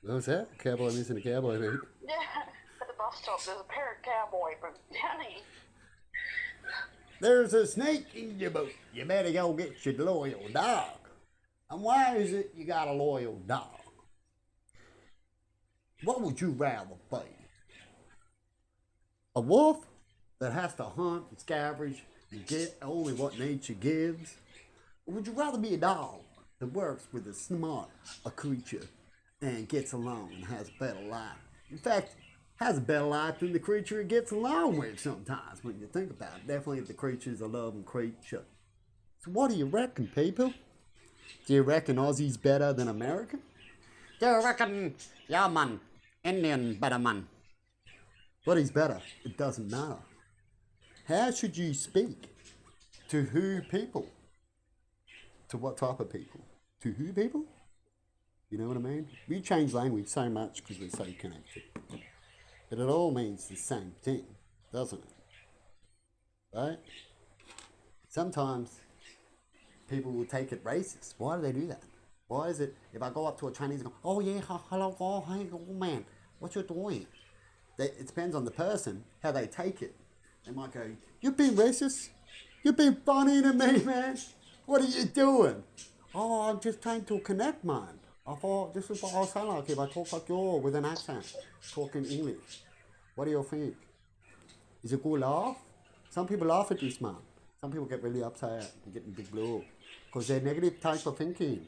What's that? Cowboy missing a cowboy boot. Yeah, at the bus stop, there's a pair of cowboy boots, honey. There's a snake in your boot. You better go get your loyal dog. And why is it you got a loyal dog? What would you rather be? A wolf that has to hunt and scavenge and get only what nature gives? Or would you rather be a dog that works with a smart a creature and gets along and has a better life? In fact, has a better life than the creature it gets along with sometimes when you think about it. Definitely if the creature's a loving creature. So what do you reckon, people? Do you reckon Aussie's better than American? Do you reckon, yeah man, Indian better man? What is better? It doesn't matter. How should you speak? To who people? To what type of people? To who people? You know what I mean? We change language so much because we're so connected. But it all means the same thing, doesn't it? Right? Sometimes people will take it racist. Why do they do that? Why is it if I go up to a Chinese and go, oh yeah, hello, oh, hey, oh man, what you doing? It depends on the person, how they take it. They might go, you've been racist? You've been funny to me, man. What are you doing? Oh, I'm just trying to connect, man. I thought this is what I sound like if I talk like you with an accent, talking English. What do you think? Is it good laugh? Some people laugh at this, man. Some people get really upset and get in big blue because they're negative type of thinking.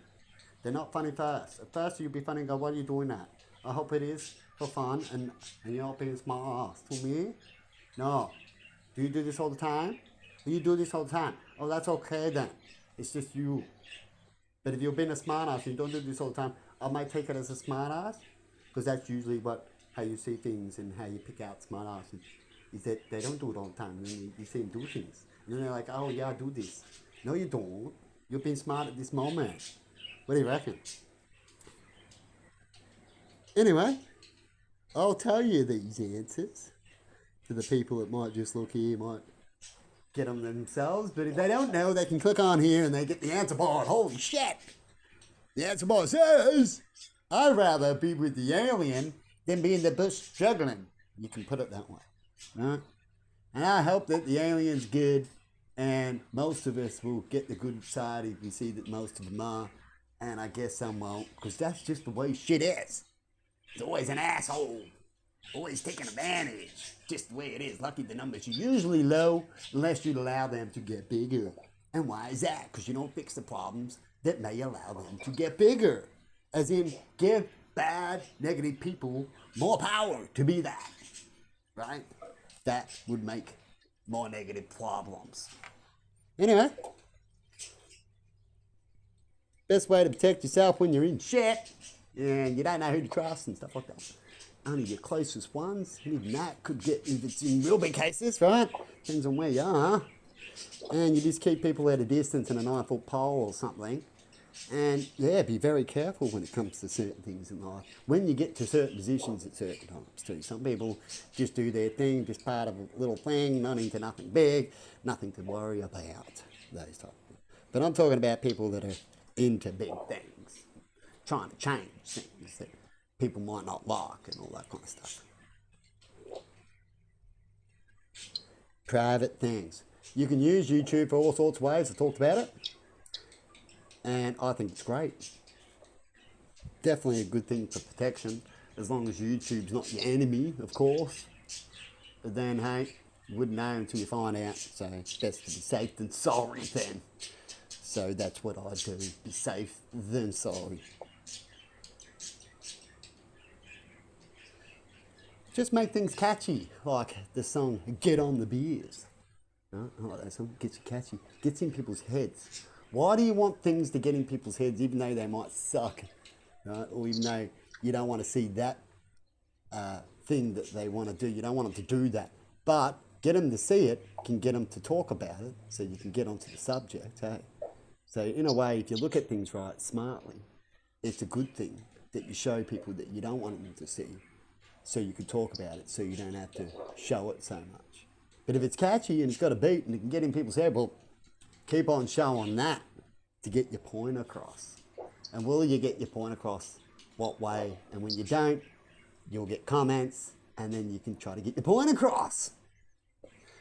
They're not funny first. At first, you'll be funny and go, why are you doing that? I hope it is for fun and you're not being smart ass. To me? No. Do you do this all the time? Do you do this all the time? Oh, that's okay then. It's just you. But if you're being a smart ass and you don't do this all the time, I might take it as a smart ass because that's usually how you see things and how you pick out smart asses is that they don't do it all the time. You see them do things. And then they're like, oh yeah, I do this. No, you don't. You're being smart at this moment. What do you reckon? Anyway, I'll tell you these answers to the people that might just look here, might get them themselves. But if they don't know, they can click on here and they get the answer board. Holy shit! The answer board says, I'd rather be with the alien than be in the bush struggling. You can put it that way. Right? And I hope that the alien's good and most of us will get the good side if we see that most of them are. And I guess some won't, because that's just the way shit is. It's always an asshole. Always taking advantage. Just the way it is. Lucky the numbers are usually low unless you allow them to get bigger. And why is that? Because you don't fix the problems that may allow them to get bigger. As in, give bad, negative people more power to be that. Right? That would make more negative problems. Anyway, best way to protect yourself when you're in shit and you don't know who to trust and stuff like that. Only your closest ones, and even that could get, if it's in real big cases, right? Depends on where you are. And you just keep people at a distance in a 9-foot pole or something. And yeah, be very careful when it comes to certain things in life. When you get to certain positions at certain times too. Some people just do their thing, just part of a little thing, not into nothing big, nothing to worry about. Those type of things. But I'm talking about people that are into big things, trying to change things that people might not like and all that kind of stuff. Private things. You can use YouTube for all sorts of ways. I talked about it. And I think it's great. Definitely a good thing for protection, as long as YouTube's not your enemy, of course. But then, hey, you wouldn't know until you find out. So it's best to be safe than sorry then. So that's what I do. Be safe than sorry. Just make things catchy, like the song "Get on the Beers." No, I like that song. Gets you catchy. Gets in people's heads. Why do you want things to get in people's heads, even though they might suck, right? Or even though you don't want to see that thing that they want to do. You don't want them to do that, but get them to see it can get them to talk about it, so you can get onto the subject. Hey, so in a way, if you look at things right smartly, it's a good thing that you show people that you don't want them to see, so you can talk about it, so you don't have to show it so much. But if it's catchy and it's got a beat and it can get in people's head, well, keep on showing that to get your point across. And will you get your point across what way, and when you don't, you'll get comments, and then you can try to get your point across.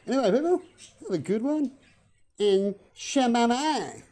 Anyway, people, have a good one, and shamama.